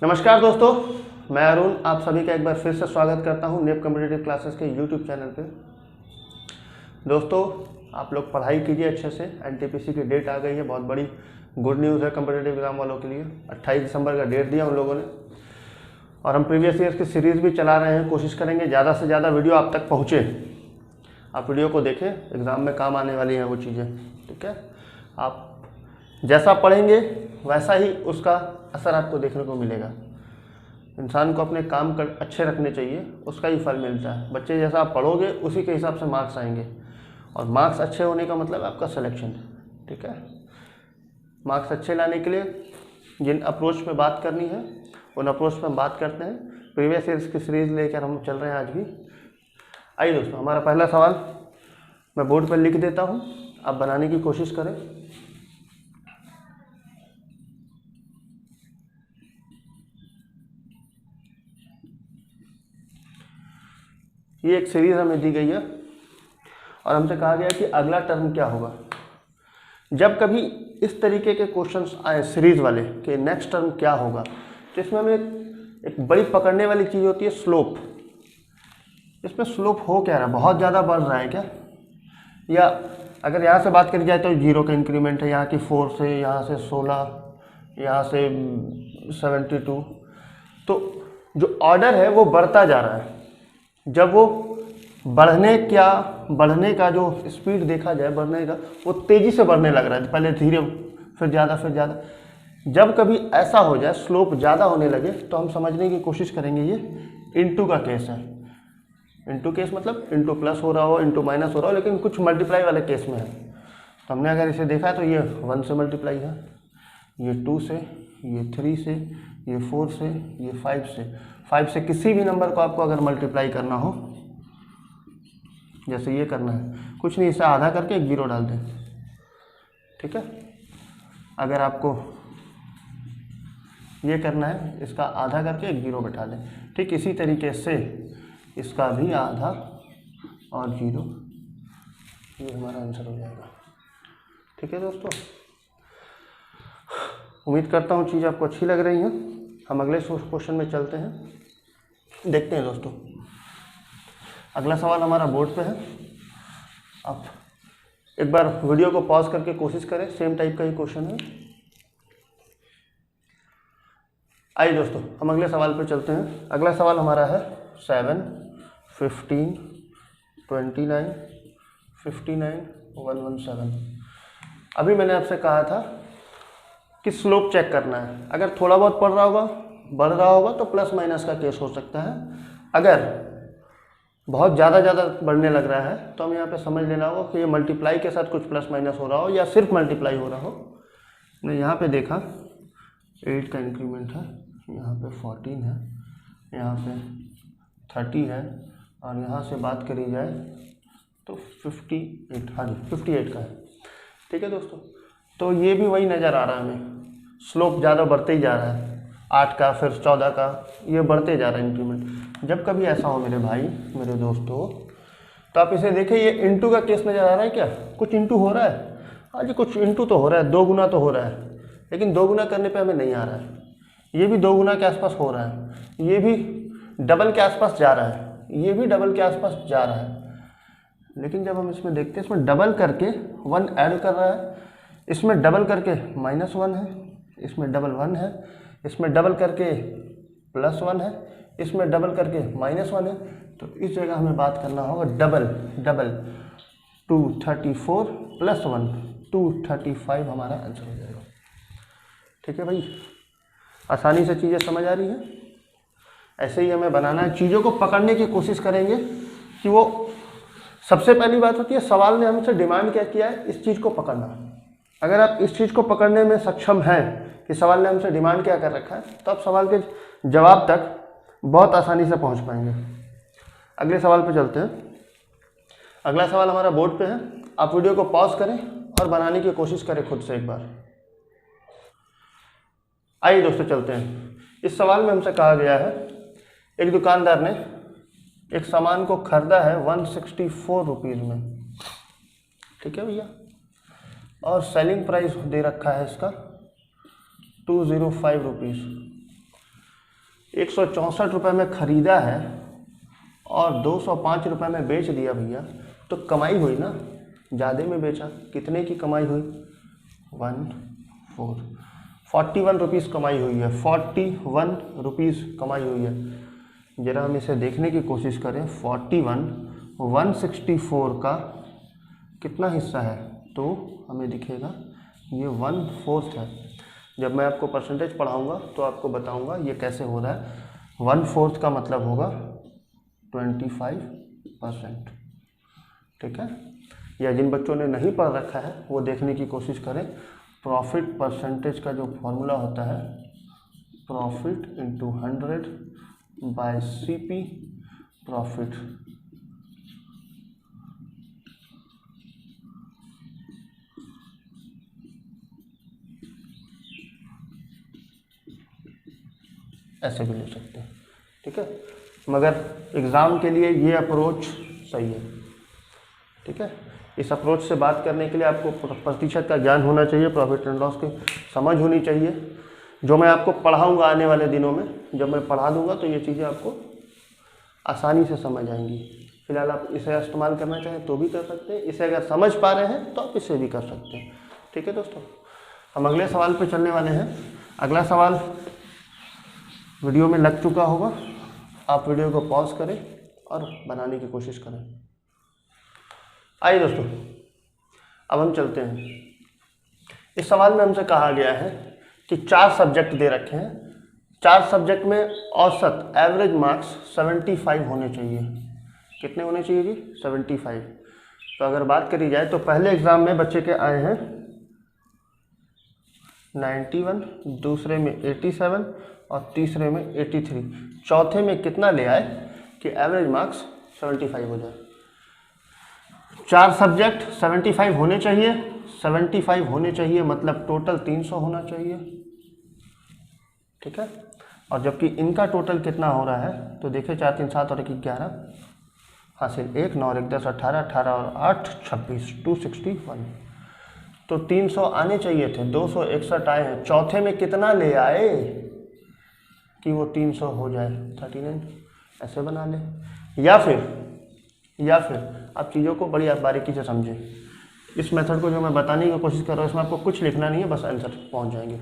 नमस्कार दोस्तों, मैं अरुण आप सभी का एक बार फिर से स्वागत करता हूं नेप कॉम्पिटिटिव क्लासेस के यूट्यूब चैनल पे। दोस्तों, आप लोग पढ़ाई कीजिए अच्छे से। एनटीपीसी की डेट आ गई है, बहुत बड़ी गुड न्यूज़ है कॉम्पिटिटिव एग्जाम वालों के लिए। 28 दिसंबर का डेट दिया उन लोगों ने, और हम प्रीवियस ईयर की सीरीज़ भी चला रहे हैं। कोशिश करेंगे ज़्यादा से ज़्यादा वीडियो आप तक पहुँचे, आप वीडियो को देखें, एग्ज़ाम में काम आने वाली हैं वो चीज़ें। ठीक है, आप जैसा पढ़ेंगे वैसा ही उसका असर आपको देखने को मिलेगा। इंसान को अपने काम कर अच्छे रखने चाहिए, उसका ही फल मिलता है। बच्चे जैसा आप पढ़ोगे उसी के हिसाब से मार्क्स आएंगे, और मार्क्स अच्छे होने का मतलब आपका सिलेक्शन। ठीक है, मार्क्स अच्छे लाने के लिए जिन अप्रोच पे बात करनी है उन अप्रोच पे हम बात करते हैं। प्रीवियस ईयर्स की सीरीज़ लेकर हम चल रहे हैं आज भी। आइए दोस्तों, हमारा पहला सवाल मैं बोर्ड पर लिख देता हूँ, आप बनाने की कोशिश करें। ये एक सीरीज़ हमें दी गई है और हमसे कहा गया कि अगला टर्म क्या होगा। जब कभी इस तरीके के क्वेश्चंस आए सीरीज़ वाले कि नेक्स्ट टर्म क्या होगा, तो इसमें हमें एक बड़ी पकड़ने वाली चीज़ होती है स्लोप। इसमें स्लोप हो क्या रहा है, बहुत ज़्यादा बढ़ रहा है क्या, या अगर यहाँ से बात करी जाए तो 0 का इंक्रीमेंट है, यहाँ की 4 से, यहाँ से 16, यहाँ से 72, तो जो ऑर्डर है वो बढ़ता जा रहा है। जब वो बढ़ने का जो स्पीड देखा जाए, बढ़ने का वो तेज़ी से बढ़ने लग रहा है, पहले धीरे फिर ज़्यादा फिर ज़्यादा। जब कभी ऐसा हो जाए, स्लोप ज़्यादा होने लगे, तो हम समझने की कोशिश करेंगे ये इनटू का केस है। इनटू केस मतलब इनटू प्लस हो रहा हो, इनटू माइनस हो रहा हो, लेकिन कुछ मल्टीप्लाई वाले केस में है। तो हमने अगर इसे देखा है तो ये 1 से मल्टीप्लाई है, ये 2 से, ये 3 से, ये 4 से, ये 5 से। 5 से किसी भी नंबर को आपको अगर मल्टीप्लाई करना हो, जैसे ये करना है, कुछ नहीं, इसे आधा करके एक 0 डाल दें। ठीक है, अगर आपको ये करना है, इसका आधा करके एक 0 बैठा दें। ठीक इसी तरीके से इसका भी आधा और 0, ये हमारा आंसर हो जाएगा। ठीक है दोस्तों, उम्मीद करता हूँ चीज़ आपको अच्छी लग रही है। हम अगले क्वेश्चन में चलते हैं, देखते हैं दोस्तों। अगला सवाल हमारा बोर्ड पे है। आप एक बार वीडियो को पॉज करके कोशिश करें, सेम टाइप का ही क्वेश्चन है। आइए दोस्तों, हम अगले सवाल पे चलते हैं। अगला सवाल हमारा है 7, 15, 29, 59, 117। अभी मैंने आपसे कहा था कि स्लोप चेक करना है। अगर थोड़ा बहुत बढ़ रहा होगा तो प्लस माइनस का केस हो सकता है। अगर बहुत ज़्यादा बढ़ने लग रहा है तो हम यहाँ पे समझ लेना होगा कि ये मल्टीप्लाई के साथ कुछ प्लस माइनस हो रहा हो या सिर्फ मल्टीप्लाई हो रहा हो। मैंने यहाँ पे देखा 8 का इंक्रीमेंट है, यहाँ पे 14 है, यहाँ पे 30 है, और यहाँ से बात करी जाए तो 58, हाँ जी 58 का है। ठीक है दोस्तों, तो ये भी वही नज़र आ रहा है हमें, स्लोप ज़्यादा बढ़ते ही जा रहा है। 8 का, फिर 14 का, ये बढ़ते जा रहा है इंक्रीमेंट। जब कभी ऐसा हो मेरे भाई, मेरे दोस्तों, तो आप इसे देखें, ये इंटू का केस नज़र आ रहा है क्या, कुछ इंटू हो रहा है। हाँ जी, कुछ इंटू तो हो रहा है, 2 गुना तो हो रहा है, लेकिन 2 गुना करने पे हमें नहीं आ रहा है। ये भी 2 गुना के आसपास हो रहा है, ये भी डबल के आसपास जा रहा है, ये भी डबल के आसपास जा रहा है। लेकिन जब हम इसमें देखते हैं, इसमें डबल करके 1 ऐड कर रहा है, इसमें डबल करके -1 है, इसमें डबल 1 है, इसमें डबल करके +1 है, इसमें डबल करके -1 है। तो इस जगह हमें बात करना होगा डबल 234 + 1 235 हमारा आंसर हो जाएगा। ठीक है भाई, आसानी से चीज़ें समझ आ रही हैं। ऐसे ही हमें बनाना है, चीज़ों को पकड़ने की कोशिश करेंगे कि वो सबसे पहली बात होती है, सवाल ने हमसे डिमांड क्या किया है, इस चीज़ को पकड़ना। अगर आप इस चीज़ को पकड़ने में सक्षम हैं कि सवाल ने हमसे डिमांड क्या कर रखा है, तो आप सवाल के जवाब तक बहुत आसानी से पहुंच पाएंगे। अगले सवाल पे चलते हैं। अगला सवाल हमारा बोर्ड पे है। आप वीडियो को पॉज करें और बनाने की कोशिश करें खुद से एक बार। आइए दोस्तों चलते हैं। इस सवाल में हमसे कहा गया है, एक दुकानदार ने एक सामान को खरीदा है 164 रुपीज़ में। ठीक है भैया, और सेलिंग प्राइस दे रखा है इसका 205 रुपीज़। 164 में ख़रीदा है और 205 रुपये में बेच दिया भैया, तो कमाई हुई ना, ज़्यादा में बेचा, कितने की कमाई हुई? 41 रुपीज़ कमाई हुई है, 41 रुपीज़ कमाई हुई है। जरा हम इसे देखने की कोशिश करें, 41 164 का कितना हिस्सा है, तो हमें दिखेगा ये 1/4 है। जब मैं आपको परसेंटेज पढ़ाऊंगा तो आपको बताऊंगा ये कैसे हो रहा है। 1/4 का मतलब होगा 25%, ठीक है। या जिन बच्चों ने नहीं पढ़ रखा है वो देखने की कोशिश करें। प्रॉफिट परसेंटेज का जो फॉर्मूला होता है, profit into 100 by CP profit, ऐसे भी ले सकते हैं, ठीक है। मगर एग्ज़ाम के लिए ये अप्रोच सही है, ठीक है। इस अप्रोच से बात करने के लिए आपको प्रतिशत का ज्ञान होना चाहिए, प्रॉफिट एंड लॉस की समझ होनी चाहिए। जो मैं आपको पढ़ाऊंगा आने वाले दिनों में, जब मैं पढ़ा दूंगा तो ये चीज़ें आपको आसानी से समझ आएंगी। फिलहाल आप इसे इस्तेमाल करना चाहें तो भी कर सकते हैं, इसे अगर समझ पा रहे हैं तो आप इसे भी कर सकते हैं, ठीक है दोस्तों। हम अगले सवाल पे चलने वाले हैं। अगला सवाल वीडियो में लग चुका होगा, आप वीडियो को पॉज करें और बनाने की कोशिश करें। आइए दोस्तों, अब हम चलते हैं। इस सवाल में हमसे कहा गया है कि 4 सब्जेक्ट दे रखे हैं, 4 सब्जेक्ट में औसत एवरेज मार्क्स 75 होने चाहिए। कितने होने चाहिए जी? 75। तो अगर बात करी जाए तो पहले एग्जाम में बच्चे के आए हैं 91, दूसरे में 87 और तीसरे में 83। चौथे में कितना ले आए कि एवरेज मार्क्स 75 हो जाए? 4 सब्जेक्ट 75 होने चाहिए, 75 होने चाहिए मतलब टोटल 300 होना चाहिए, ठीक है। और जबकि इनका टोटल कितना हो रहा है तो देखिए 4 3 7 और 1 11 हासिल 1 9 1 10 18 18 और 8 26 261। तो 300 आने चाहिए थे, 261 आए हैं। चौथे में कितना ले आए कि वो 300 हो जाए? 39। ऐसे बना ले, या फिर आप चीज़ों को बड़ी बारीकी से समझें। इस मेथड को जो मैं बताने की कोशिश कर रहा हूँ इसमें आपको कुछ लिखना नहीं है, बस आंसर पहुँच जाएंगे।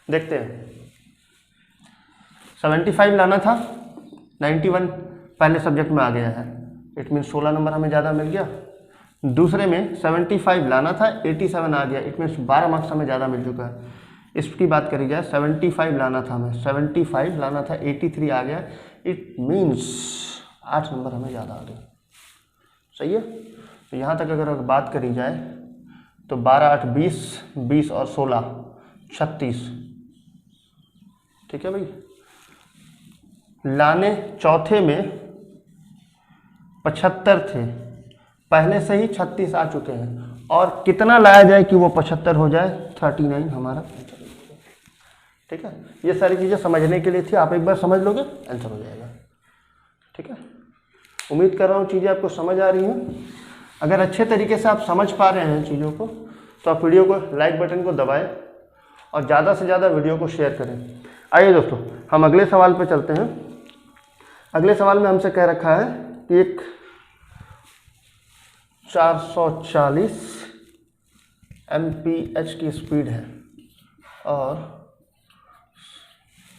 देखते हैं, 75 लाना था, 91 पहले सब्जेक्ट में आ गया है, इट मीन्स 16 नंबर हमें ज़्यादा मिल गया। दूसरे में 75 लाना था, 87 आ गया, इट मीन्स 12 मार्क्स हमें ज़्यादा मिल चुका है। इसकी बात करी जाए 75 लाना था हमें, 75 लाना था, 83 आ गया, इट मीन्स 8 नंबर हमें ज़्यादा आ गया। सही है। तो यहाँ तक अगर बात करी जाए तो 12 8 20, 20 और 16 36, ठीक है भाई। लाने चौथे में 75 थे, पहले से ही 36 आ चुके हैं, और कितना लाया जाए कि वो 75 हो जाए? 39 हमारा आंसर, ठीक है। ये सारी चीज़ें समझने के लिए थी, आप एक बार समझ लोगे आंसर हो जाएगा, ठीक है। उम्मीद कर रहा हूँ चीज़ें आपको समझ आ रही हैं। अगर अच्छे तरीके से आप समझ पा रहे हैं चीज़ों को तो आप वीडियो को लाइक बटन को दबाएं और ज़्यादा से ज़्यादा वीडियो को शेयर करें। आइए दोस्तों, हम अगले सवाल पे चलते हैं। अगले सवाल में हमसे कह रखा है कि एक 440 mph की स्पीड है और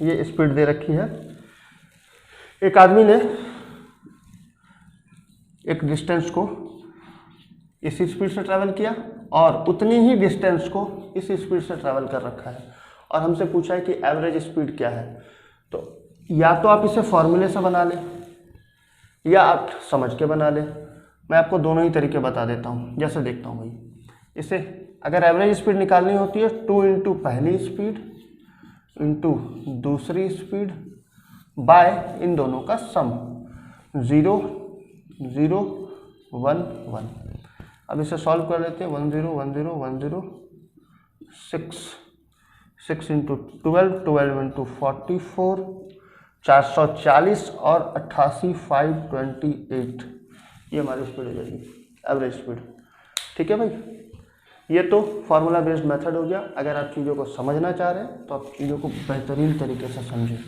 ये स्पीड दे रखी है। एक आदमी ने एक डिस्टेंस को इसी स्पीड से ट्रैवल किया और उतनी ही डिस्टेंस को इसी स्पीड से ट्रैवल कर रखा है, और हमसे पूछा है कि एवरेज स्पीड क्या है। तो या तो आप इसे फॉर्मूले से बना लें या आप समझ के बना लें। मैं आपको दोनों ही तरीके बता देता हूँ। जैसे देखता हूँ भाई, इसे अगर एवरेज स्पीड निकालनी होती है 2 इंटू पहली स्पीड इंटू दूसरी स्पीड बाय इन दोनों का सम, 0 0 1 1। अब इसे सॉल्व कर लेते हैं। 1 0 1 0 1 0 6 6 इंटू 12 12 इंटू 44 440 और 88 528, ये हमारी स्पीड हो जाएगी, एवरेज स्पीड, ठीक है भाई। ये तो फार्मूला बेस्ड मेथड हो गया। अगर आप चीज़ों को समझना चाह रहे हैं तो आप चीज़ों को बेहतरीन तरीके से समझें।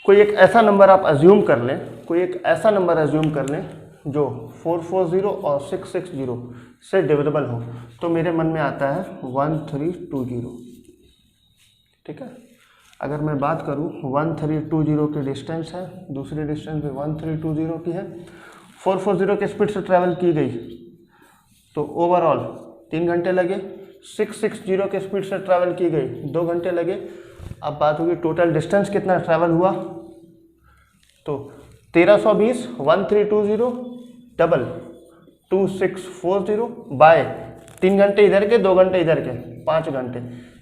कोई एक ऐसा नंबर आप अज्यूम कर लें, कोई एक ऐसा नंबर अज्यूम कर लें जो 440 और 660 से डिविजिबल हो, तो मेरे मन में आता है 1320। ठीक है, अगर मैं बात करूं 1320 की डिस्टेंस है, दूसरी डिस्टेंस भी 1320 की है, 440 के स्पीड से ट्रैवल की गई तो ओवरऑल 3 घंटे लगे, 660 के स्पीड से ट्रैवल की गई 2 घंटे लगे। अब बात होगी टोटल डिस्टेंस कितना ट्रैवल हुआ, तो 1320 1320 डबल 2640 बाय 3 घंटे इधर के 2 घंटे इधर के 5 घंटे,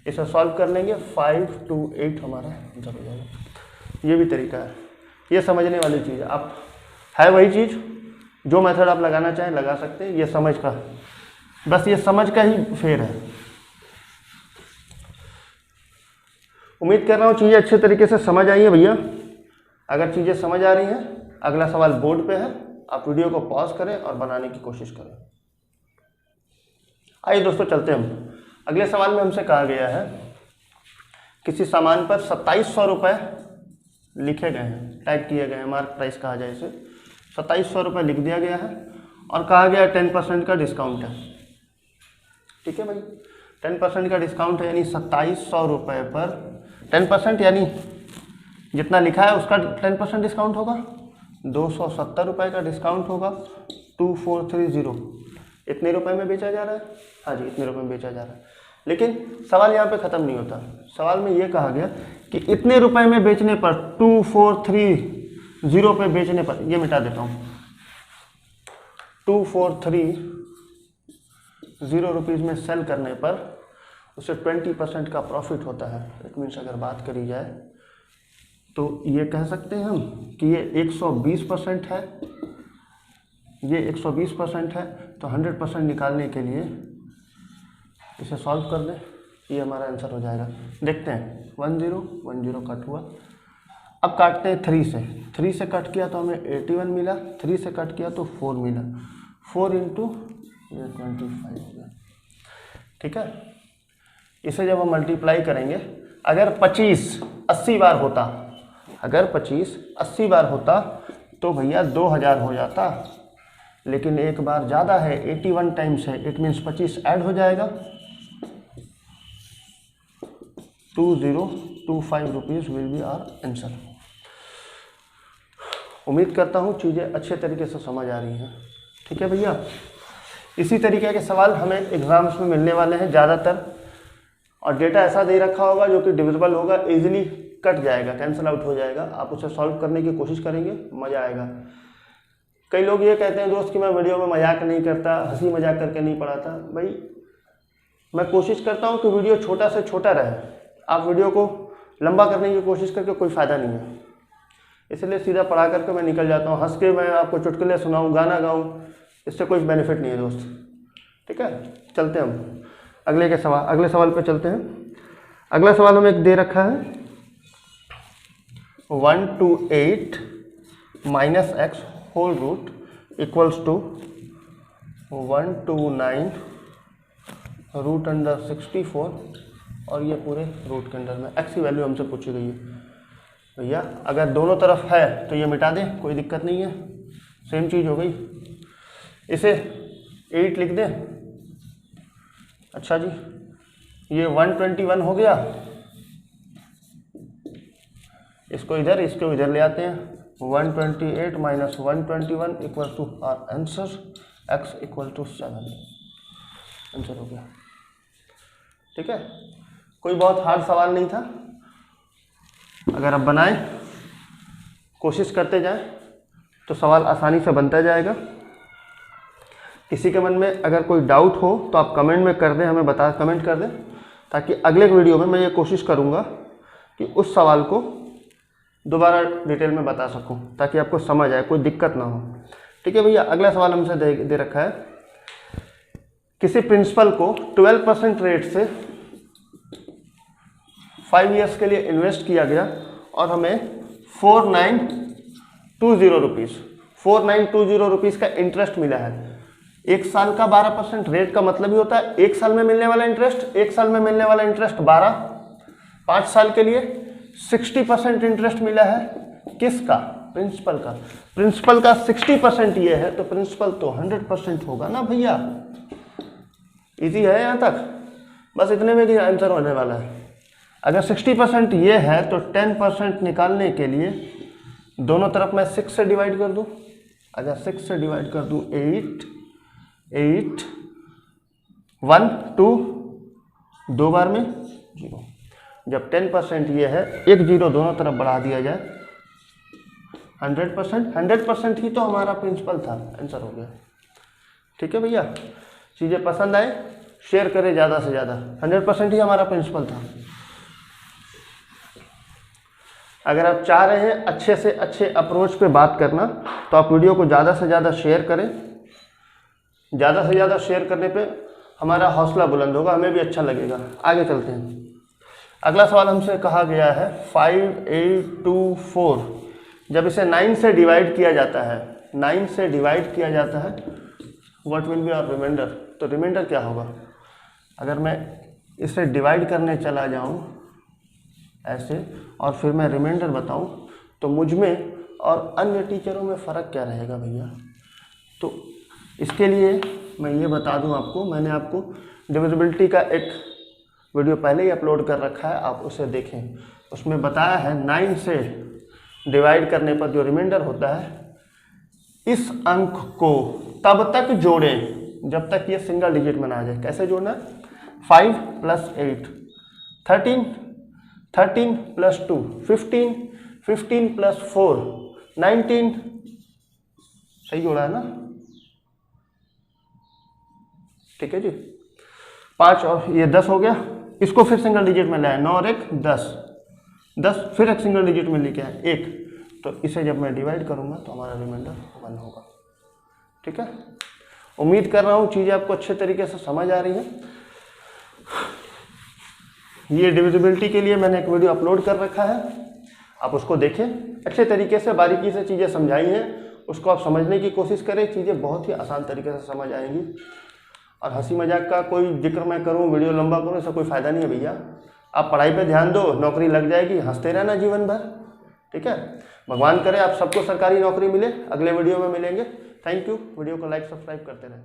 इसे सॉल्व कर लेंगे 528 हमारा आंसर हो जाएगा। ये भी तरीका है, ये समझने वाली चीज़ है। आप है वही चीज़, जो मेथड आप लगाना चाहें लगा सकते हैं, ये समझ का, बस ये समझ का ही फेर है। उम्मीद कर रहा हूँ चीज़ें अच्छे तरीके से समझ आई है भैया। अगर चीज़ें समझ आ रही हैं, अगला सवाल बोर्ड पे है, आप वीडियो को पॉज करें और बनाने की कोशिश करें। आइए दोस्तों चलते हैं हम अगले सवाल में। हमसे कहा गया है किसी सामान पर 2700 रुपये लिखे गए हैं, टाइप किए गए हैं, मार्क प्राइस कहा जाए इसे, 2700 रुपये लिख दिया गया है और कहा गया 10% का डिस्काउंट है। ठीक है भाई, 10% का डिस्काउंट है, यानी 2700 रुपये पर 10% यानी जितना लिखा है उसका 10% डिस्काउंट होगा, 270 रुपये का डिस्काउंट होगा, 2430 इतने रुपए में बेचा जा रहा है। हाँ जी, इतने रुपए में बेचा जा रहा है। लेकिन सवाल यहाँ पे ख़त्म नहीं होता, सवाल में ये कहा गया कि इतने रुपए में बेचने पर 2430 पे बेचने पर, ये मिटा देता हूँ, 2430 रुपीज़ में सेल करने पर उसे 20% का प्रॉफिट होता है। इट मीन्स अगर बात करी जाए तो ये कह सकते हैं हम कि ये 120% है, ये 120% है, तो 100% निकालने के लिए इसे सॉल्व कर दें, ये हमारा आंसर हो जाएगा। देखते हैं 10 कट हुआ। अब काटते हैं 3 से, 3 से कट किया तो हमें 81 मिला, 3 से कट किया तो 4 मिला, 4 इंटू 25 हो गया। ठीक है, इसे जब हम मल्टीप्लाई करेंगे, अगर 25 80 बार होता, अगर 25 80 बार होता तो भैया 2000 हो जाता, लेकिन एक बार ज़्यादा है, 81 टाइम्स है, इट मीन्स 25 ऐड हो जाएगा, 2025 rupees will be our answer. उम्मीद करता हूँ चीज़ें अच्छे तरीके से समझ आ रही हैं। ठीक है भैया, इसी तरीके के सवाल हमें एग्जाम्स में मिलने वाले हैं ज़्यादातर, और डेटा ऐसा दे रखा होगा जो कि डिविजिबल होगा, इजीली कट जाएगा, कैंसिल आउट हो जाएगा। आप उसे सॉल्व करने की कोशिश करेंगे, मज़ा आएगा। कई लोग ये कहते हैं दोस्त कि मैं वीडियो में मजाक नहीं करता, हंसी मजाक करके नहीं पढ़ाता। भाई मैं कोशिश करता हूँ कि वीडियो छोटा से छोटा रहे, आप वीडियो को लंबा करने की कोशिश करके कोई फ़ायदा नहीं है, इसलिए सीधा पढ़ा करके मैं निकल जाता हूँ। हंस के मैं आपको चुटकुले सुनाऊँ, गाना गाऊँ, इससे कोई बेनिफिट नहीं है दोस्त। ठीक है, चलते हैं हम अगले सवाल पे चलते हैं। अगला सवाल हमें एक दे रखा है 128 minus x whole root equals to 129 root under 64, और ये पूरे रूट के अंडर में एक्स की वैल्यू हमसे पूछी गई है। भैया अगर दोनों तरफ है तो ये मिटा दें, कोई दिक्कत नहीं है, सेम चीज़ हो गई। इसे 8 लिख दें। अच्छा जी, ये 121 हो गया, इसको इधर इसको इधर ले आते हैं, 128 minus 121 equal to our answer, x equal to 7 answer हो गया। ठीक है, कोई बहुत हार्ड सवाल नहीं था। अगर आप बनाएं, कोशिश करते जाएं तो सवाल आसानी से बनता जाएगा। किसी के मन में अगर कोई डाउट हो तो आप कमेंट में कर दें, हमें कमेंट कर दें, ताकि अगले वीडियो में मैं ये कोशिश करूँगा कि उस सवाल को दोबारा डिटेल में बता सकूं, ताकि आपको समझ आए, कोई दिक्कत ना हो। ठीक है भैया, अगला सवाल हमसे दे रखा है, किसी प्रिंसिपल को 12% रेट से 5 ईयर्स के लिए इन्वेस्ट किया गया और हमें 4920 रुपीज़ का इंटरेस्ट मिला है। एक साल का 12% रेट का मतलब ही होता है एक साल में मिलने वाला इंटरेस्ट, एक साल में मिलने वाला इंटरेस्ट 12, 5 साल के लिए 60% इंटरेस्ट मिला है, किसका? प्रिंसिपल का। प्रिंसिपल का 60% ये है तो प्रिंसिपल तो 100% होगा ना भैया। इजी है यहाँ तक, बस इतने में ही आंसर होने वाला है। अगर 60% ये है तो 10% निकालने के लिए दोनों तरफ मैं 6 से डिवाइड कर दूँ। अगर 6 से डिवाइड कर दूँ 8 1 2 दो बार में 0। जब 10% ये है, एक 0 दोनों तरफ बढ़ा दिया जाए 100% ही तो हमारा प्रिंसिपल था। आंसर हो गया। ठीक है भैया, चीज़ें पसंद आए शेयर करें ज़्यादा से ज़्यादा। 100% ही हमारा प्रिंसिपल था। अगर आप चाह रहे हैं अच्छे से अच्छे अप्रोच पे बात करना तो आप वीडियो को ज़्यादा से ज़्यादा शेयर करें। ज़्यादा से ज़्यादा शेयर करने पे हमारा हौसला बुलंद होगा, हमें भी अच्छा लगेगा। आगे चलते हैं। अगला सवाल हमसे कहा गया है 5824। जब इसे 9 से डिवाइड किया जाता है, 9 से डिवाइड किया जाता है, what will be our reminder? तो रिमाइंडर क्या होगा? अगर मैं इसे डिवाइड करने चला जाऊं ऐसे और फिर मैं रिमाइंडर बताऊं तो मुझ में और अन्य टीचरों में फ़र्क क्या रहेगा भैया? तो इसके लिए मैं ये बता दूं आपको, मैंने आपको डिविजिबिलिटी का एक वीडियो पहले ही अपलोड कर रखा है, आप उसे देखें। उसमें बताया है 9 से डिवाइड करने पर जो रिमाइंडर होता है, इस अंक को तब तक जोड़ें जब तक ये सिंगल डिजिट में ना आ जाए। कैसे जोड़ना है? 5 + 8 13 13 + 2 15 15 + 4 19। सही जोड़ा है ना? ठीक है जी। 5 और ये 10 हो गया। इसको फिर सिंगल डिजिट में लाए, 9 और 1 10 10, फिर एक सिंगल डिजिट में लेके आए 1। तो इसे जब मैं डिवाइड करूंगा तो हमारा रिमाइंडर 1 होगा। ठीक है, उम्मीद कर रहा हूँ चीज़ें आपको अच्छे तरीके से समझ आ रही हैं। ये डिविजिबिलिटी के लिए मैंने एक वीडियो अपलोड कर रखा है, आप उसको देखें। अच्छे तरीके से बारीकी से चीज़ें समझाई हैं, उसको आप समझने की कोशिश करें। चीज़ें बहुत ही आसान तरीके से समझ आएंगी। और हंसी मजाक का कोई जिक्र मैं करूं, वीडियो लंबा करूं, इसका कोई फ़ायदा नहीं है भैया। आप पढ़ाई पे ध्यान दो, नौकरी लग जाएगी, हंसते रहना जीवन भर। ठीक है, भगवान करे आप सबको सरकारी नौकरी मिले। अगले वीडियो में मिलेंगे। Thank you. वीडियो को लाइक सब्सक्राइब करते रहें।